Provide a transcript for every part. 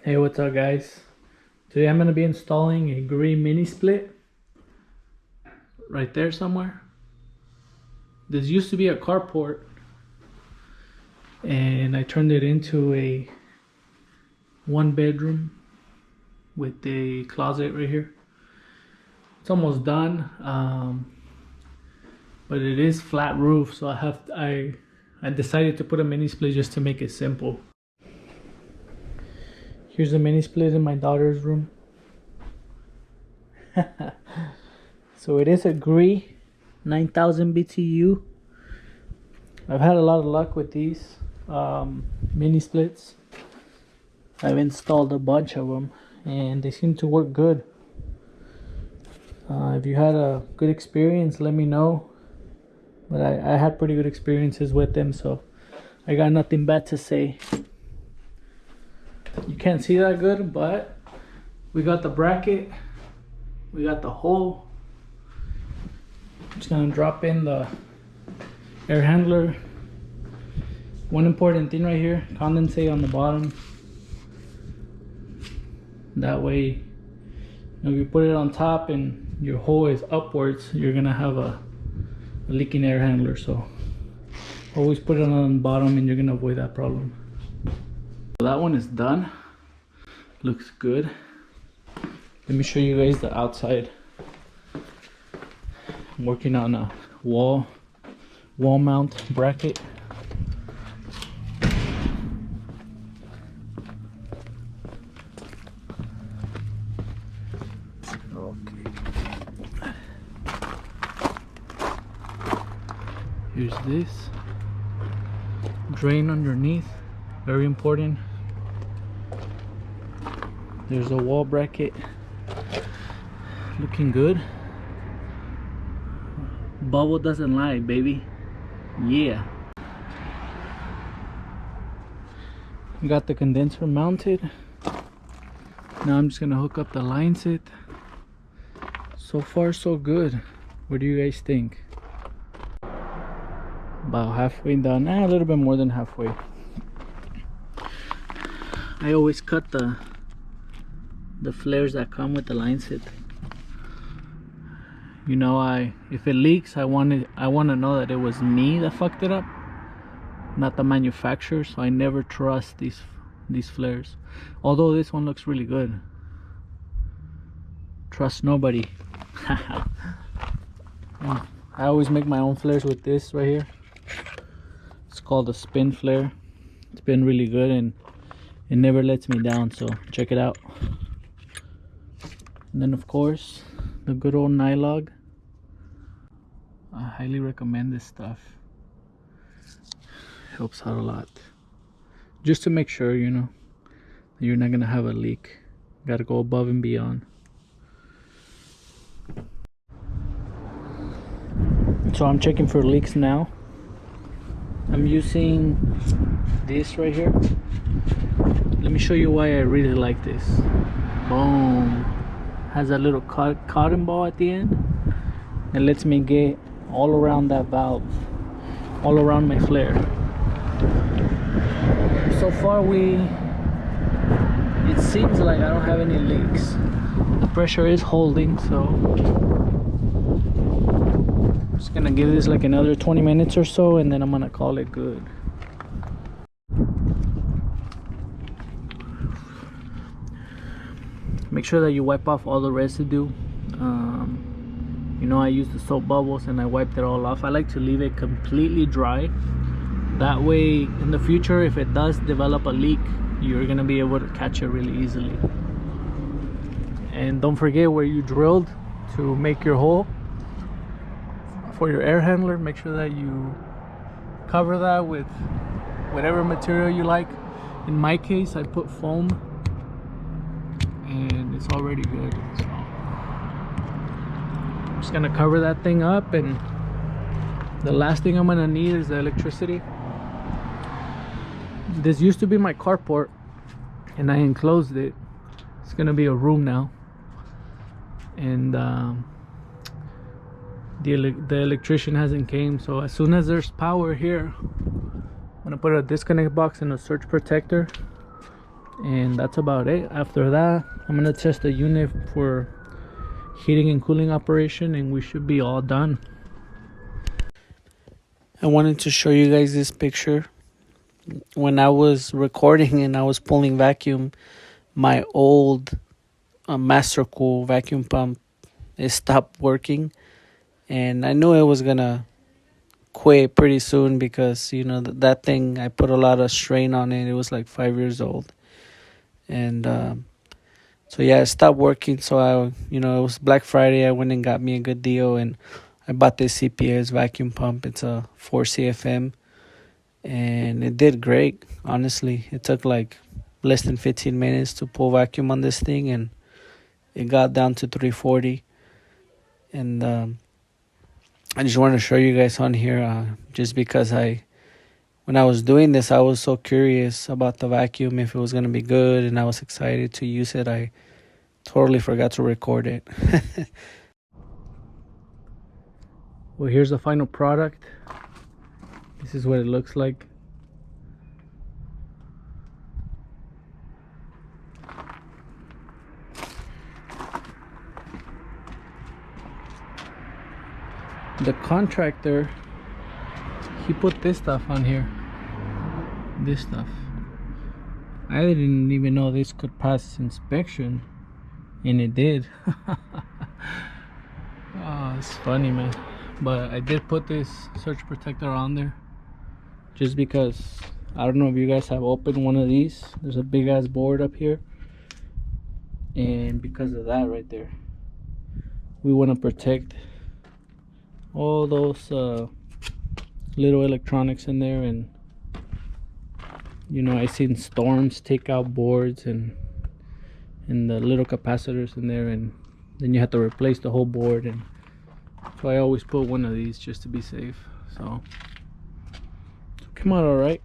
Hey, what's up guys? Today I'm going to be installing a Gree mini split right there somewhere. This used to be a carport and I turned it into a 1-bedroom with a closet right here. It's almost done, but it is flat roof, so I decided to put a mini split just to make it simple. Here's a mini split in my daughter's room. So it is a Gree 9000 BTU. I've had a lot of luck with these mini splits. I've installed a bunch of them and they seem to work good. If you had a good experience, let me know. But I had pretty good experiences with them, so I got nothing bad to say. You can't see that good, but we got the bracket, we got the hole. I'm just gonna drop in the air handler. One important thing right here, condensate on the bottom. That way, if you put it on top and your hole is upwards, you're gonna have a leaking air handler. So always put it on the bottom and you're gonna avoid that problem. So that one is done. Looks good. Let me show you guys the outside. I'm working on a wall mount bracket. Okay. Here's this. Drain underneath. Very important. There's a wall bracket. Looking good. Bubble doesn't lie, baby. Yeah. Got the condenser mounted. Now I'm just gonna hook up the line set. So far so good. What do you guys think? About halfway done. A little bit more than halfway. I always cut the flares that come with the line set. You know, if it leaks, I want to know that it was me that fucked it up, not the manufacturer. So I never trust these flares. Although this one looks really good. Trust nobody. I always make my own flares with this right here. It's called a spin flare. It's been really good and it never lets me down, so check it out. And then of course the good old nylog. I highly recommend this stuff. Helps out a lot. Just to make sure, you know, that you're not gonna have a leak. Gotta go above and beyond. So I'm checking for leaks now. I'm using this right here. Let me show you why I really like this. Boom. Has a little cotton ball at the end. It lets me get all around that valve, all around my flare. So far it seems like I don't have any leaks. The pressure is holding, so I'm just gonna give this like another 20 minutes or so and then I'm gonna call it good. Make sure that you wipe off all the residue. You know, I used the soap bubbles and I wiped it all off. I like to leave it completely dry. That way in the future, if it does develop a leak, you're gonna be able to catch it really easily. And don't forget where you drilled to make your hole for your air handler. Make sure that you cover that with whatever material you like. In my case, I put foam and it's already good. So I'm just gonna cover that thing up, and the last thing I'm gonna need is the electricity. This used to be my carport and I enclosed it. It's gonna be a room now, and the electrician hasn't came. So as soon as there's power here, I'm gonna put a disconnect box and a surge protector and that's about it. After that, I'm gonna test the unit for heating and cooling operation, and we should be all done. I wanted to show you guys this picture. When I was recording and I was pulling vacuum, my old Mastercool vacuum pump, it stopped working, and I knew it was gonna quit pretty soon because that thing, I put a lot of strain on it. It was like 5 years old, and so yeah, it stopped working. So it was Black Friday. I went and got me a good deal, and I bought this CPS vacuum pump. It's a 4 CFM, and it did great. Honestly, it took like less than 15 minutes to pull vacuum on this thing, and it got down to 340. And I just want to show you guys on here, just because when I was doing this, I was so curious about the vacuum, if it was going to be good, and I was excited to use it. I totally forgot to record it. Well, here's the final product. This is what it looks like. The contractor, he put this stuff on here. This stuff. I didn't even know this could pass inspection, and it did. Oh, it's funny, man. But I did put this surge protector on there just because I don't know if you guys have opened one of these. There's a big ass board up here, and because of that right there, we want to protect all those little electronics in there. And I seen storms take out boards and the little capacitors in there, and then you have to replace the whole board. And so I always put one of these just to be safe. So come out all right.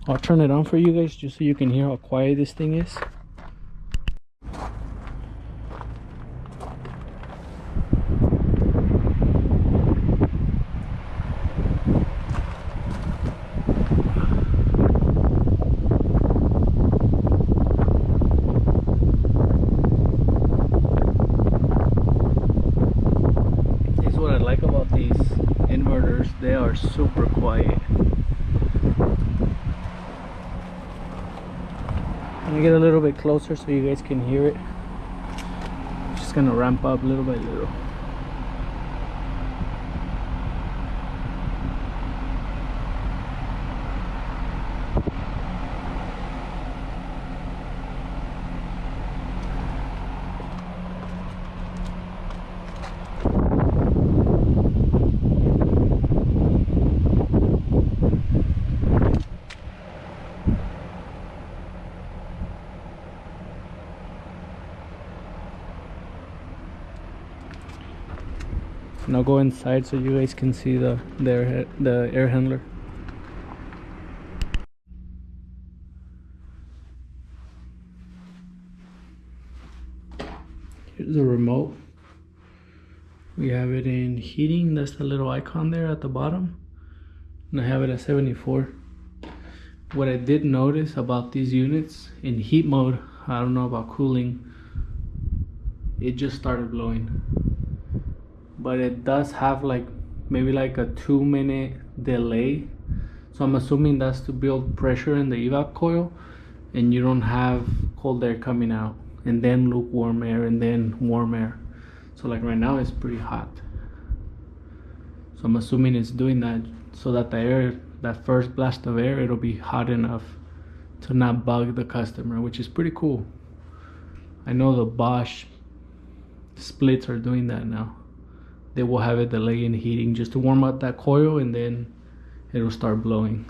I'll turn it on for you guys just so you can hear how quiet this thing is. They are super quiet. I'm gonna get a little bit closer so you guys can hear it. I'm just gonna ramp up little by little. And I'll go inside so you guys can see the air handler. Here's the remote. We have it in heating. That's the little icon there at the bottom, and I have it at 74. What I did notice about these units in heat mode, I don't know about cooling, it just started blowing. But it does have maybe a 2-minute delay, so I'm assuming that's to build pressure in the evap coil, and you don't have cold air coming out and then lukewarm air and then warm air. So right now it's pretty hot, so I'm assuming it's doing that so that the air, that first blast of air, it'll be hot enough to not bug the customer, which is pretty cool. I know the Bosch splits are doing that now. They will have a delay in heating just to warm up that coil, and then it'll start blowing.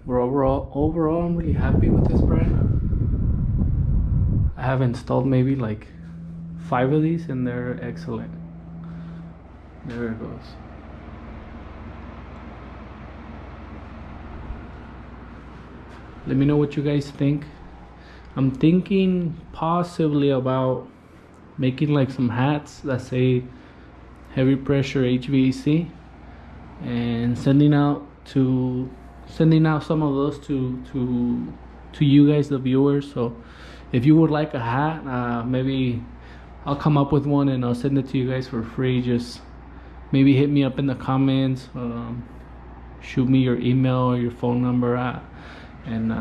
But overall, I'm really happy with this brand. I have installed maybe 5 of these, and they're excellent. There it goes. Let me know what you guys think. I'm thinking possibly about making some hats that say heavy pressure HVAC and sending out to sending out some of those to you guys, the viewers. So if you would like a hat, maybe I'll come up with one and I'll send it to you guys for free. Just maybe hit me up in the comments, shoot me your email or your phone number and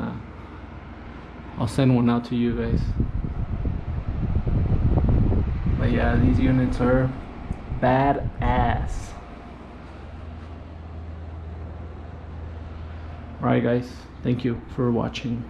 I'll send one out to you guys. But yeah, these units are badass. Alright guys, thank you for watching.